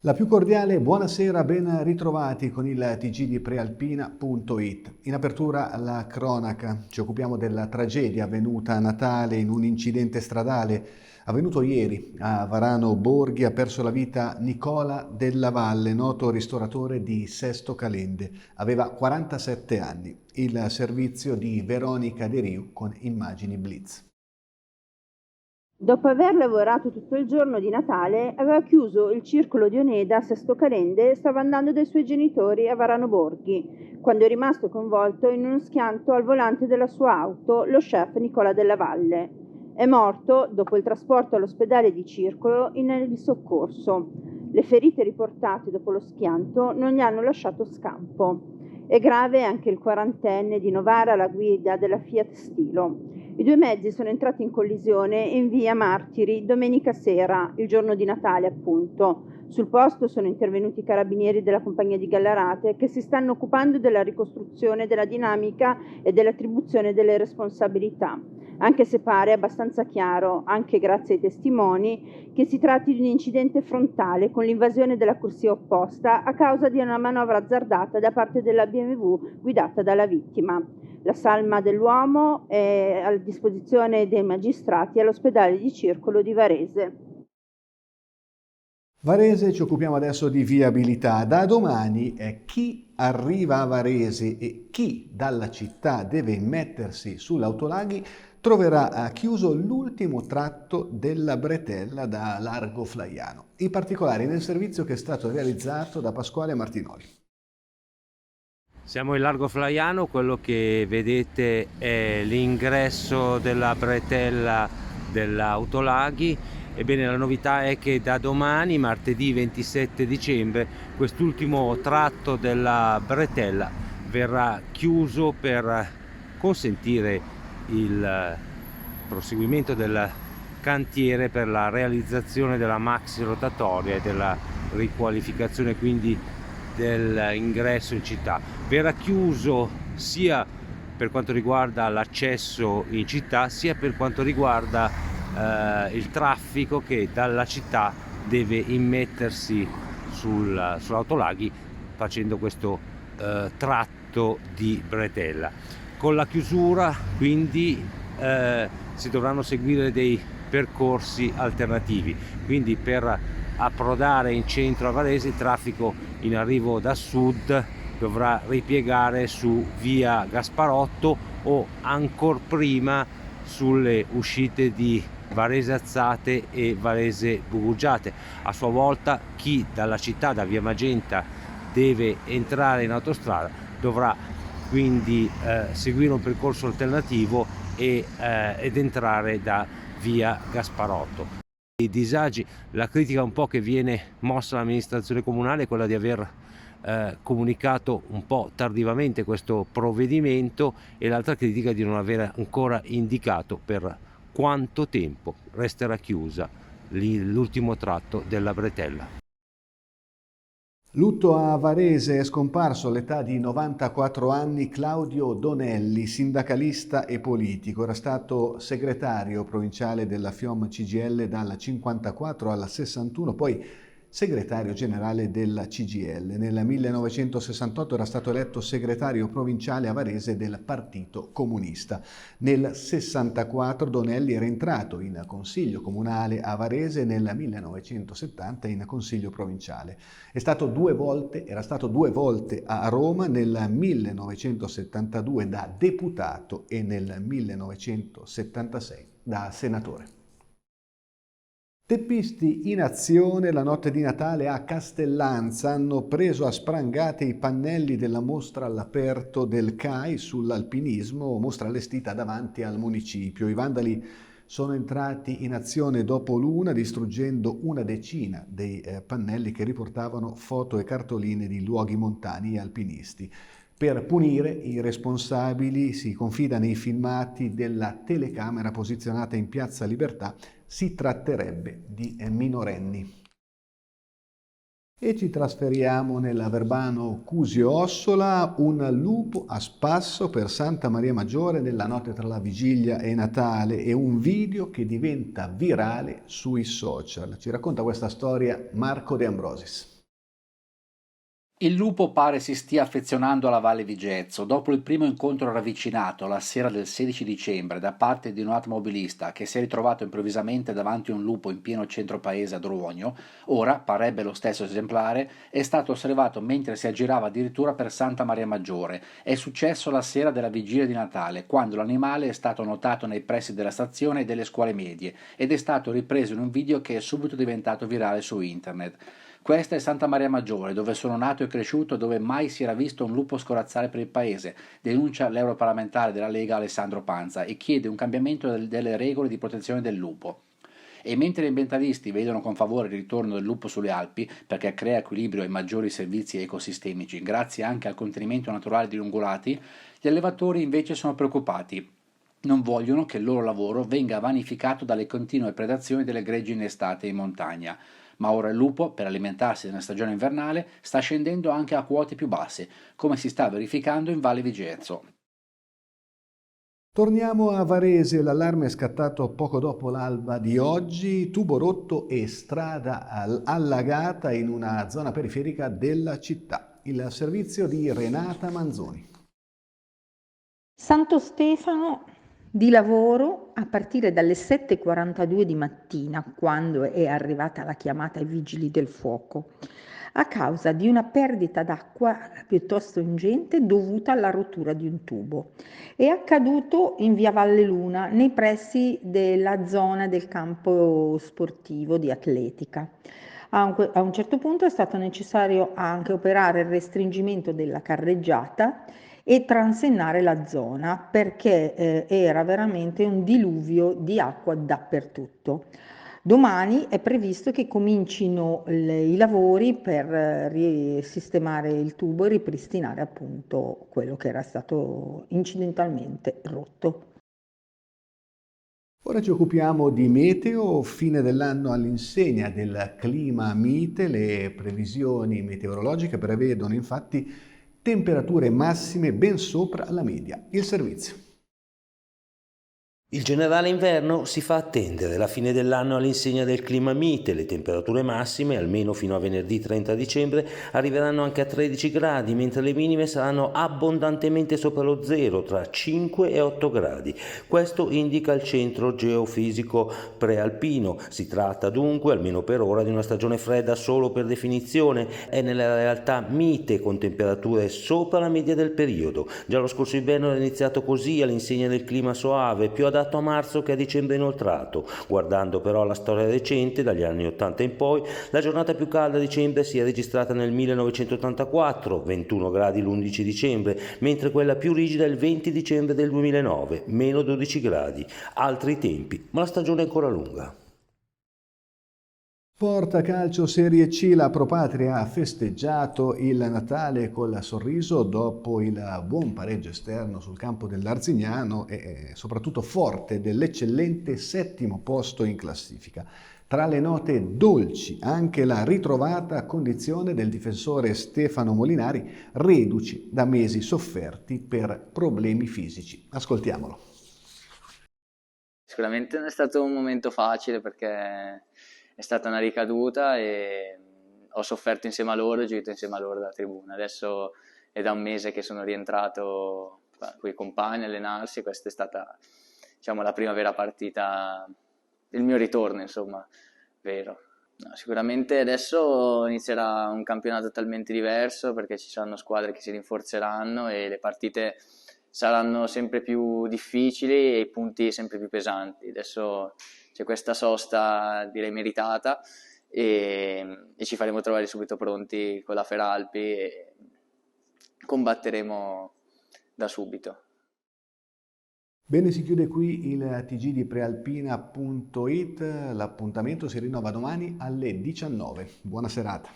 La più cordiale buonasera, ben ritrovati con il TG di Prealpina.it. In apertura la cronaca, ci occupiamo della tragedia avvenuta a Natale in un incidente stradale avvenuto ieri a Varano Borghi. Ha perso la vita Nicola Della Valle, noto ristoratore di Sesto Calende. Aveva 47 anni. Il servizio di Veronica De Riu con immagini Blitz. Dopo aver lavorato tutto il giorno di Natale, aveva chiuso il circolo di Oneda a Sesto Calende e stava andando dai suoi genitori a Varano Borghi, quando è rimasto coinvolto in uno schianto al volante della sua auto lo chef Nicola Della Valle. È morto dopo il trasporto all'ospedale di Circolo in aereo di soccorso. Le ferite riportate dopo lo schianto non gli hanno lasciato scampo. È grave anche il quarantenne di Novara alla guida della Fiat Stilo. I due mezzi sono entrati in collisione in via Martiri domenica sera, il giorno di Natale appunto. Sul posto sono intervenuti i carabinieri della compagnia di Gallarate che si stanno occupando della ricostruzione della dinamica e dell'attribuzione delle responsabilità, anche se pare abbastanza chiaro, anche grazie ai testimoni, che si tratti di un incidente frontale con l'invasione della corsia opposta a causa di una manovra azzardata da parte della BMW guidata dalla vittima. La salma dell'uomo è a disposizione dei magistrati all'ospedale di Circolo di Varese. Varese, ci occupiamo adesso di viabilità. Da domani chi arriva a Varese e chi dalla città deve mettersi sull'autolaghi troverà chiuso l'ultimo tratto della bretella da Largo Flaiano, in particolare nel servizio che è stato realizzato da Pasquale Martinoli. Siamo in Largo Flaiano, quello che vedete è l'ingresso della bretella dell'autolaghi. Ebbene, la novità è che da domani, martedì 27 dicembre, quest'ultimo tratto della bretella verrà chiuso per consentire il proseguimento del cantiere per la realizzazione della maxi rotatoria e della riqualificazione quindi dell'ingresso in città. Verrà chiuso sia per quanto riguarda l'accesso in città sia per quanto riguarda il traffico che dalla città deve immettersi sull'autolaghi facendo questo tratto di bretella. Con la chiusura quindi si dovranno seguire dei percorsi alternativi, quindi per approdare in centro a Varese il traffico in arrivo da sud dovrà ripiegare su via Gasparotto o ancor prima sulle uscite di Varese Azzate e Varese Bugugiate. A sua volta chi dalla città, da via Magenta, deve entrare in autostrada dovrà quindi seguire un percorso alternativo ed entrare da via Gasparotto. I disagi, la critica un po' che viene mossa all'amministrazione comunale è quella di aver comunicato un po' tardivamente questo provvedimento, e l'altra critica di non aver ancora indicato per quanto tempo resterà chiusa l'ultimo tratto della bretella. Lutto a Varese, è scomparso all'età di 94 anni Claudio Donelli, sindacalista e politico. Era stato segretario provinciale della FIOM CGIL dal 54 al 61, poi segretario generale della CGIL. Nel 1968 era stato eletto segretario provinciale a Varese del Partito Comunista. Nel 64 Donelli era entrato in consiglio comunale a Varese, nel 1970 in consiglio provinciale. Era stato due volte a Roma, nel 1972 da deputato e nel 1976 da senatore. Teppisti in azione la notte di Natale a Castellanza hanno preso a sprangate i pannelli della mostra all'aperto del CAI sull'alpinismo, mostra allestita davanti al municipio. I vandali sono entrati in azione dopo l'una, distruggendo una decina dei pannelli che riportavano foto e cartoline di luoghi montani e alpinisti. Per punire i responsabili si confida nei filmati della telecamera posizionata in Piazza Libertà. Si tratterebbe di minorenni. E ci trasferiamo nella Verbano Cusio Ossola, un lupo a spasso per Santa Maria Maggiore nella notte tra la vigilia e Natale e un video che diventa virale sui social. Ci racconta questa storia Marco De Ambrosis. Il lupo pare si stia affezionando alla Valle Vigezzo. Dopo il primo incontro ravvicinato la sera del 16 dicembre da parte di un automobilista che si è ritrovato improvvisamente davanti a un lupo in pieno centro paese a Drogno, ora, parebbe lo stesso esemplare, è stato osservato mentre si aggirava addirittura per Santa Maria Maggiore. È successo la sera della vigilia di Natale, quando l'animale è stato notato nei pressi della stazione e delle scuole medie ed è stato ripreso in un video che è subito diventato virale su internet. Questa è Santa Maria Maggiore, dove sono nato e cresciuto, dove mai si era visto un lupo scorazzare per il paese, denuncia l'europarlamentare della Lega Alessandro Panza e chiede un cambiamento delle regole di protezione del lupo. E mentre gli ambientalisti vedono con favore il ritorno del lupo sulle Alpi, perché crea equilibrio e maggiori servizi ecosistemici, grazie anche al contenimento naturale di ungulati, gli allevatori invece sono preoccupati. Non vogliono che il loro lavoro venga vanificato dalle continue predazioni delle greggi in estate in montagna. Ma ora il lupo, per alimentarsi nella stagione invernale, sta scendendo anche a quote più basse, come si sta verificando in Valle Vigezzo. Torniamo a Varese, l'allarme è scattato poco dopo l'alba di oggi, tubo rotto e strada allagata in una zona periferica della città. Il servizio di Renata Manzoni. Santo Stefano di lavoro a partire dalle 7:42 di mattina, quando è arrivata la chiamata ai vigili del fuoco, a causa di una perdita d'acqua piuttosto ingente dovuta alla rottura di un tubo. È accaduto in via Valle Luna, nei pressi della zona del campo sportivo di atletica. A un certo punto è stato necessario anche operare il restringimento della carreggiata e transennare la zona perché era veramente un diluvio di acqua dappertutto. Domani è previsto che comincino i lavori per risistemare il tubo e ripristinare appunto quello che era stato incidentalmente rotto. Ora ci occupiamo di meteo, fine dell'anno all'insegna del clima mite. Le previsioni meteorologiche prevedono infatti temperature massime ben sopra la media. Il servizio. Il generale inverno si fa attendere, la fine dell'anno all'insegna del clima mite, le temperature massime, almeno fino a venerdì 30 dicembre, arriveranno anche a 13 gradi, mentre le minime saranno abbondantemente sopra lo zero, tra 5 e 8 gradi. Questo indica il centro geofisico prealpino. Si tratta dunque, almeno per ora, di una stagione fredda solo per definizione. È nella realtà mite, con temperature sopra la media del periodo. Già lo scorso inverno era iniziato così all'insegna del clima soave, più adatto a marzo che a dicembre inoltrato. Guardando però la storia recente, dagli anni 80 in poi, la giornata più calda a dicembre si è registrata nel 1984, 21 gradi l'11 dicembre, mentre quella più rigida il 20 dicembre del 2009, meno 12 gradi. Altri tempi, ma la stagione è ancora lunga. Porta Calcio Serie C, la Pro Patria ha festeggiato il Natale col sorriso dopo il buon pareggio esterno sul campo dell'Arzignano e soprattutto forte dell'eccellente settimo posto in classifica. Tra le note dolci anche la ritrovata condizione del difensore Stefano Molinari, reduci da mesi sofferti per problemi fisici. Ascoltiamolo. Sicuramente non è stato un momento facile perché è stata una ricaduta e ho sofferto insieme a loro, ho giocato insieme a loro dalla tribuna. Adesso è da un mese che sono rientrato con i compagni a allenarsi, questa è stata, diciamo, la prima vera partita, il mio ritorno, insomma, vero. No, sicuramente adesso inizierà un campionato totalmente diverso perché ci saranno squadre che si rinforzeranno e le partite saranno sempre più difficili e i punti sempre più pesanti. Adesso c'è questa sosta, direi meritata, e ci faremo trovare subito pronti con la Feralpi e combatteremo da subito. Bene, si chiude qui il TG di prealpina.it, l'appuntamento si rinnova domani alle 19. Buona serata.